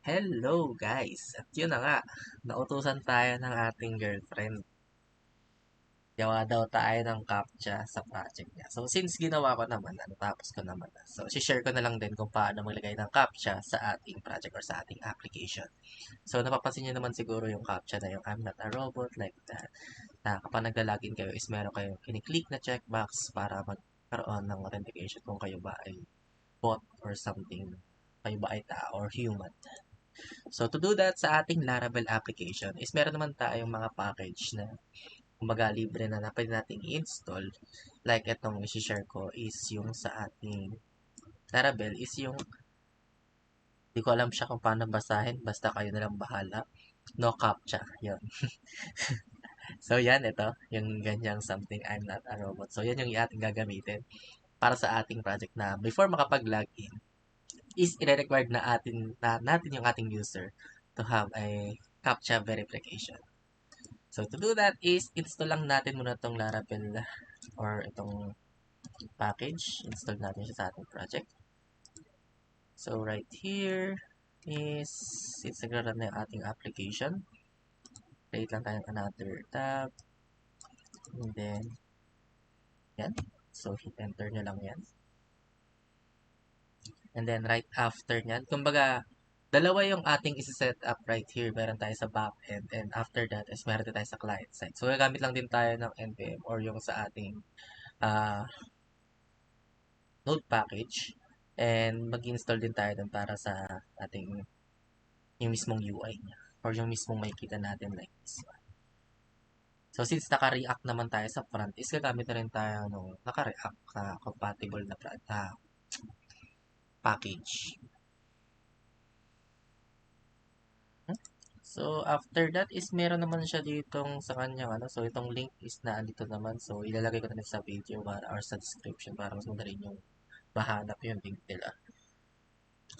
Hello guys! At yun na nga, nautusan tayo ng ating girlfriend. Gawa daw tayo ng CAPTCHA sa project niya. So since ginawa ko naman, natapos ko naman na. So share ko na lang din kung paano maglagay ng CAPTCHA sa ating project or sa ating application. So napapansin niyo naman siguro yung CAPTCHA na yung I'm not a robot like that. Na kapag nagla-login kayo is meron kayong kiniklik na checkbox para magkaroon ng authentication kung kayo ba ay bot or something. Kayo ba ay tao or human. So, to do that sa ating Laravel application is meron naman tayong mga package na kumbaga libre na pwede nating i-install. Like itong i-share ko is yung sa ating Laravel is yung di ko alam siya kung paano basahin. Basta kayo na lang bahala. No captcha. Yun. So, yan. Ito. Yung ganyang something I'm not a robot. So, yan yung ating gagamitin para sa ating project na before makapag-login is i-required natin yung ating user to have a CAPTCHA verification. So, to do that is, install lang natin muna itong Laravel or itong package. Install natin siya sa ating project. So, right here is, it's nagkaroon na yung ating application. Create lang tayo another tab. And then, yan. So, hit enter nyo lang yan. And then, right after nyan, kumbaga, dalawa yung ating isi-set up right here. Meron tayo sa backend and after that is meron tayo sa client side. So, gagamit lang din tayo ng NPM or yung sa ating uh, node package and mag-install din tayo dun para sa ating yung mismong UI niya or yung mismong makikita natin like this one. So since naka-react naman tayo sa front is gagamit na rin tayo ng naka-react compatible na package. So after that is meron naman siya ditong sa kanyang ano, so itong link is na andito naman, so ilalagay ko na rin sa video para, or sa description para mas madali yung mahanap yung link nila.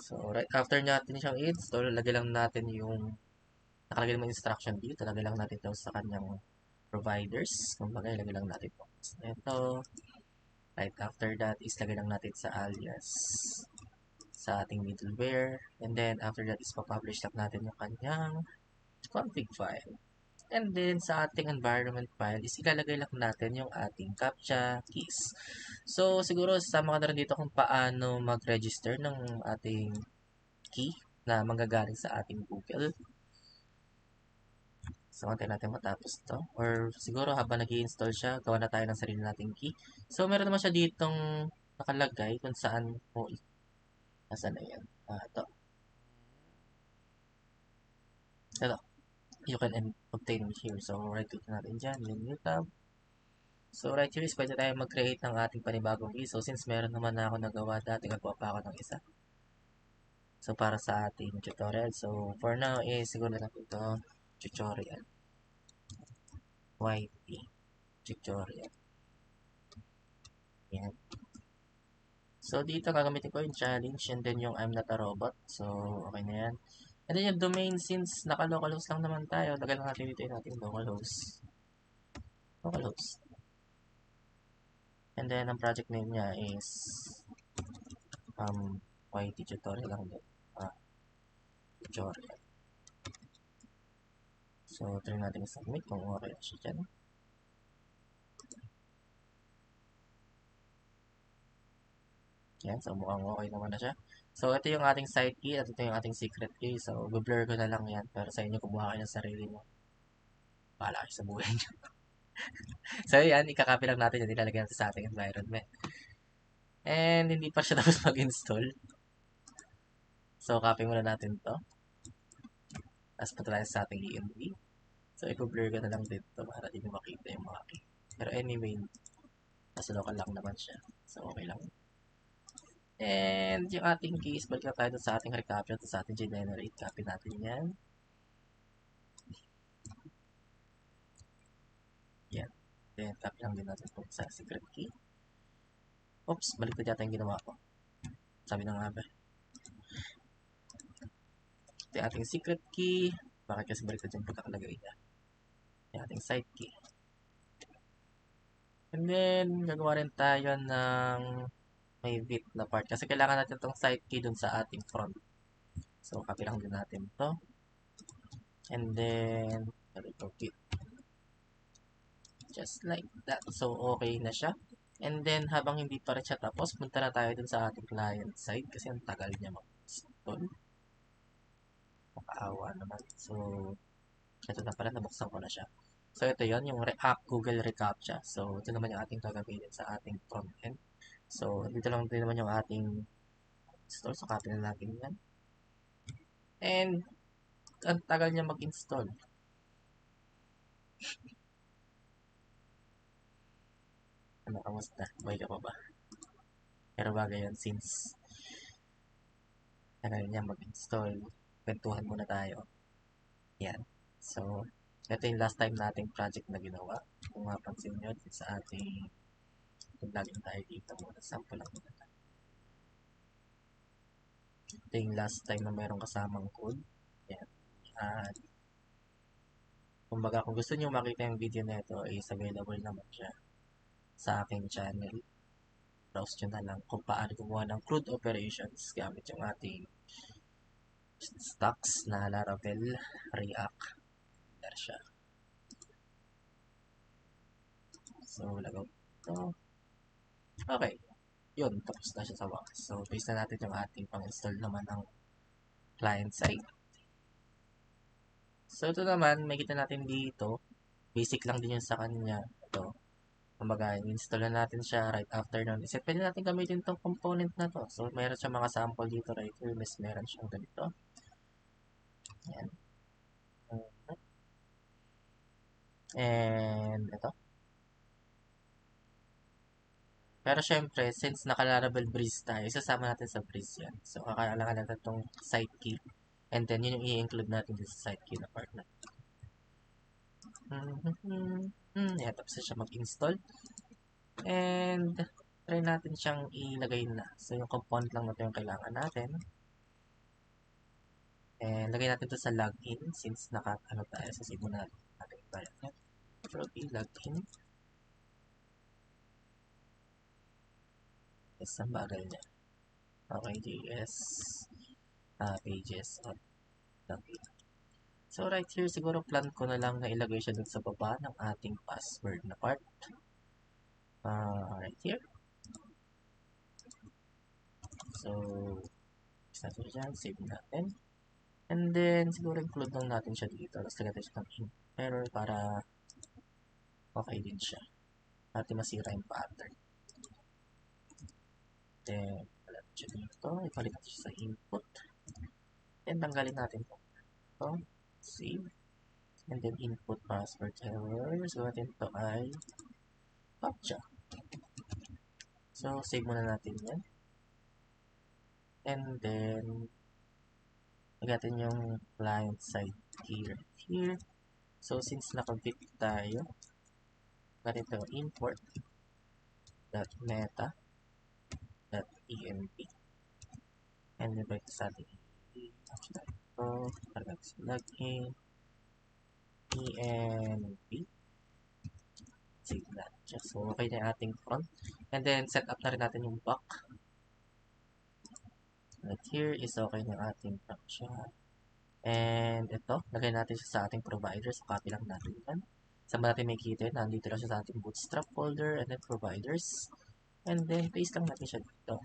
So, right after natin siyang i-install, lagay lang natin yung nakalagay naman instruction dito. Lagay lang natin ito sa kanyang providers. Kumbaga, ilagay lang natin ito. Ito. Right after that is lagay lang natin sa alias sa ating middleware. And then, after that is pa-publish lang natin yung kanyang config file. And then, sa ating environment file is ilalagay lang natin yung ating CAPTCHA keys. So, siguro sama ka na rin dito kung paano mag-register ng ating key na manggagaling sa ating Google. So, antay natin matapos to. Or siguro habang nag install siya, gawa na tayo ng sarili nating key. So, meron naman siya ditong nakalagay kung saan mo Nasaan na yan? Ito. Ito. You can obtain it here. So, right-click natin dyan. Yung new tab. So, right here is pwede tayo mag-create ng ating panibagong key. So, since meron naman na ako nagawa dati, gagawa pa ako ng isa. So, para sa ating tutorial. So, for now is siguro na ito tutorial. YT tutorial. Yan. So, dito gagamitin ko yung challenge and then yung I'm not a robot. So, okay na yan. And then yung domain, since naka-localhost lang naman tayo, lagay lang natin dito yung ating localhost. Localhost. And then, ang project name niya is YT tutorial lang din. Tutorial. So, try natin submit kung okay siya dyan. Yan, so mukhang okay naman na siya. So, ito yung ating site key at ito yung ating secret key. So, blur ko na lang yan. Pero sa inyo, kumuha kayo ng sarili mo. Bahala kayo sa buhay niyo. So, yan, ikakopy lang natin yan. Ilalagay natin sa ating environment. And, hindi pa siya tapos mag-install. So, copy muna natin to. Tapos, punta tayo sa ating ENV. So, i-blur ko na lang dito para di mo makita yung mga key. Pero anyway, nasa local lang naman siya. So, okay lang. And yung ating keys, balik na tayo sa ating recaptcha at sa ating generate. Copy natin yan. Yan. Then, copy lang din natin po sa secret key. Oops, balik na yata yung ginawa ko. Sabi na nga ba. Ito yung ating secret key. Bakit kasi balik na yung pagkakalagay niya. Yung ating site key. And then, gagawa rin tayo ng may bit na part. Kasi kailangan natin itong site key dun sa ating front. So, copy lang din natin to. And then, git. Just like that. So, okay na siya. And then, habang hindi pa rin siya tapos, punta na tayo dun sa ating client side kasi ang tagal niya mag-install. Makaawa naman. So, ito na pala, nabuksan ko na siya. So, ito yon yung Google reCAPTCHA. So, ito naman yung ating gagamitin sa ating front end. So, dito lang din naman yung ating install. So, copy na natin yan. And, ang tagal niya mag-install. Ano, kamusta? Buhay ka pa ba? Pero bagay yan since tagal niya mag-install. Kwentuhan muna tayo. Yan. So, ito yung last time nating project na ginawa. Kung mapansin nyo, sa ating login tayo dito muna. Sample lang muna. Ito yung last time na mayroong kasamang code. Yan. At, kumbaga, kung gusto nyo makita yung video na ito, is available naman siya sa aking channel. Browse nyo na lang kung paano gumawa ng crude operations gamit yung ating stocks na Laravel React. There siya. So, lagaw ito. Okay. Yun, tapos na siya sa wakas. So, paste na natin yung ating pang-install naman ng client side. So, ito naman, may kita natin dito. Basic lang din yun sa kanya. Ito. Kumbaga, install na natin siya right after nun. Kasi pwede natin gamitin itong component na to. So, meron siya mga sample dito right here. Meron siyang ganito. Yan. And, ito. Pero syempre, since naka-Laravel breeze tayo, isasama natin sa breeze yan. So, kakailangan natin itong site key. And then, yun yung i-include natin sa site key na part na. Yan, tapos na siya mag-install. And, try natin siyang ilagay na. So, yung component lang natin yung kailangan natin. And, lagay natin ito sa login since naka-ano tayo sa simula natin tayo. Property login. Yes, ang bagay niya. Okay, JS. Pages on login. So, right here, siguro plan ko na lang na ilagay siya dun sa baba ng ating password na part. Right here. So, natin dyan, save natin. And then, siguro include lang natin siya dito. Tapos lagyan siya ng error para okay din siya. At masira yung pattern. Then, palit siya dito. Ipalit natin siya sa input. Then, tanggalin natin ito. Save. And then, input password error. So, natin ito ay CAPTCHA. So, save muna natin yan. And then, natin yung client side key right here. So, since nakabit tayo, ganito import .meta.env and then back sa ating ito, parang sa login env save na siya. So, okay na yung ating front. And then, set up na rin natin yung back. Right here is okay na yung ating back siya. And ito, lagay natin siya sa ating providers. So, copy lang natin yan. Saan ba natin may kita? Nandito lang siya sa ating bootstrap folder and then providers. And then, paste lang natin siya dito.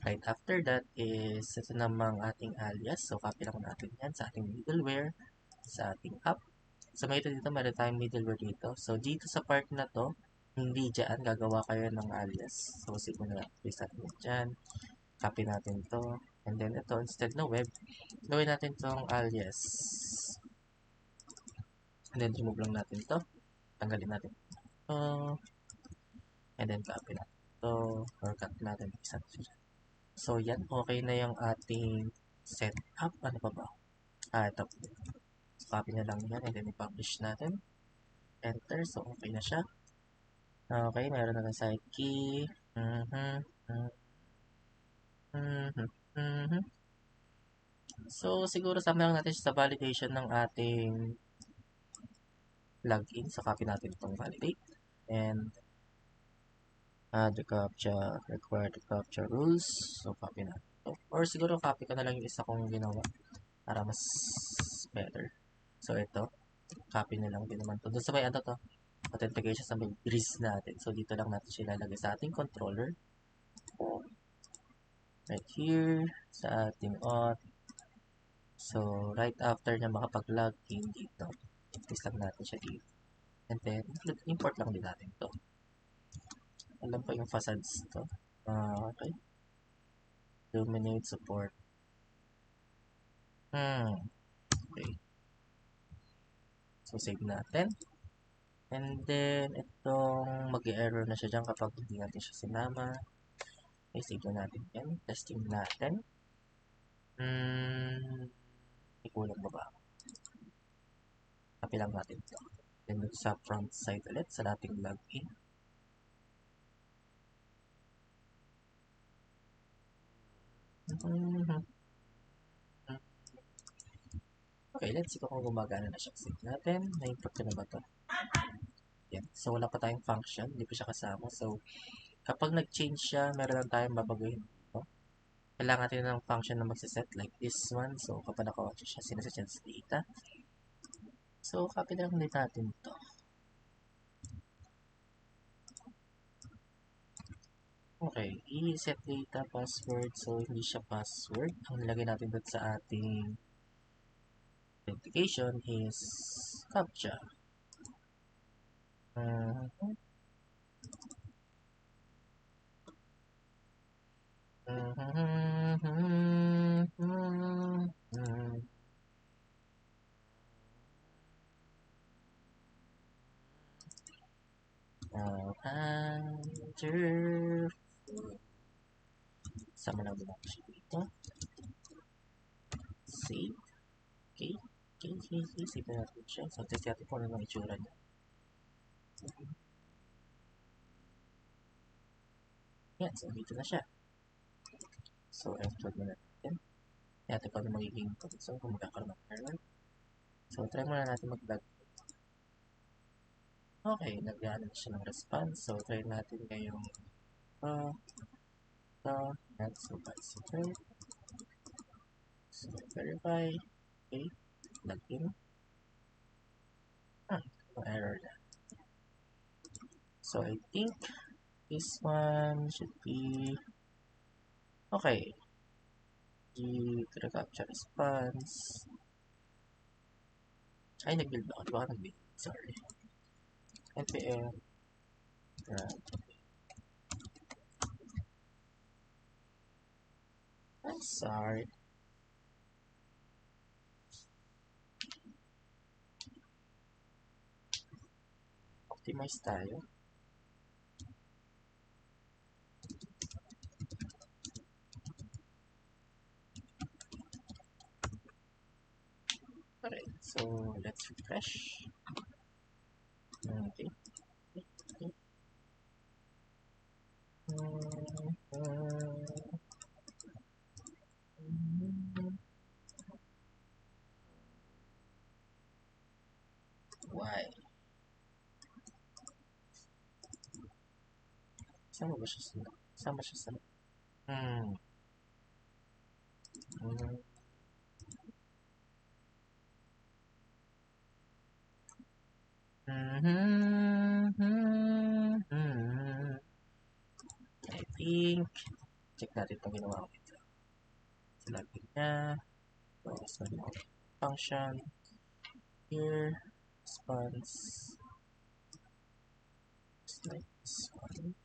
Right after that is, ito namang ating alias. So, copy lang natin yan sa ating middleware, sa ating app. So, may ito dito, meron tayong middleware dito. So, dito sa part na to, hindi dyan, gagawa kayo ng alias. So, siguro na, paste natin dyan. Copy natin to. And then, ito, instead na web, gawin natin tong alias. And then, remove lang natin to. Tanggalin natin to. And then, copy natin to. Or cut natin. So, yan. Okay na yung ating setup. Ano pa ba? Ito. So, copy na lang yan. And then, i-publish natin. Enter. So, okay na siya. Okay. Meron na ng site key. So, siguro sama lang natin sa validation ng ating login. So, copy natin itong validate. And add the CAPTCHA, require the CAPTCHA rules. So, copy natin ito. Or siguro copy ko na lang yung isa kong ginawa. para mas better. So, ito, copy na lang din naman to. Doon sa may ano to, authentication sa may breeze natin. So, dito lang natin siya ilalagay sa ating controller. Right here, sa ating auth. So, right after niya makapag-login dito, paste lang natin siya dito. And then, import lang din natin to. Alam ko yung facades to. Okay. Dominate support. Okay. So, save natin. And then, itong mag-error na siya dyan kapag hindi natin siya sinama. Okay, save na natin yan. Testing natin. May kulang ba ba? Copy lang natin ito. Then, sa front side ulit sa dating login. Okay, let's see kung gumagana na siya. Save natin. Na-import ko na ba ito? Yan. So, wala pa tayong function. Hindi pa siya kasama. So, kapag nag-change siya, meron lang tayong babaguhin dito. Kailangan natin ng function na magsiset like this one. So, kapag naka-watch siya, sinaset siya sa data. So, copy na lang din natin ito. Okay, i-set data password. So, hindi siya password. Ang nilagay natin doon sa ating authentication is CAPTCHA. Enter. Sama lang din natin siya dito. Save. Okay. Okay. Save na natin siya. So, test natin kung ano ang itsura niya. Yan. So, dito na siya. So, F12 na natin. Natin kung ano magiging condition kung magkakaroon ng error. So, try muna natin mag-log. Okay. Nag-ano na siya ng response. So, try natin ngayong let's go back to secret. So, verify. Okay. Login. No error na. So, I think this one should be okay. I-capture response. Ay, nag-build ako. Baka nag-build. Sorry. npm run. I'm sorry. Optimize tayo. Alright, so let's refresh. Okay. Why? Sama ba siya sa... Sama siya sa... I think check natin itong ginawa ko dito. Silagin niya. Tapos function. Here. Response. Just like this one.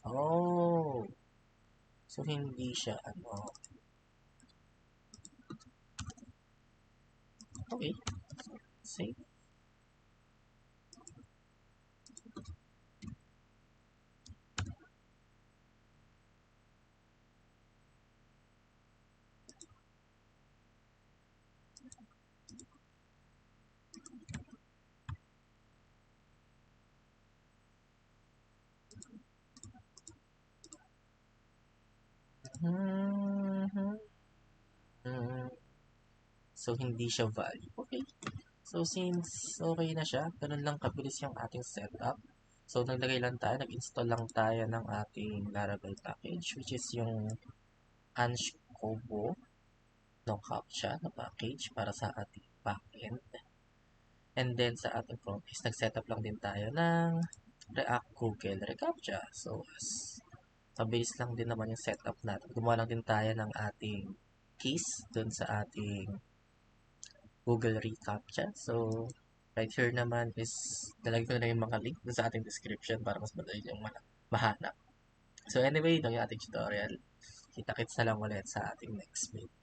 Oh. So, hindi siya ano. Okay. So, save. So, hindi siya value. Okay. So, since okay na siya, ganun lang kabilis yung ating setup. So, naglagay lang tayo, nag-install lang tayo ng ating Laravel package, which is yung Anshkobo no CAPTCHA na package para sa ating backend. And then, sa ating front is nag-setup lang din tayo ng React Google reCAPTCHA. So, mabilis lang din naman yung setup natin. Gumawa lang din tayo ng ating keys dun sa ating Google reCAPTCHA. So, right here naman is nalagay ko na yung mga link dun sa ating description para mas madali yung mahanap. So, anyway, ito yung ating tutorial. Kita-kits na lang ulit sa ating next video.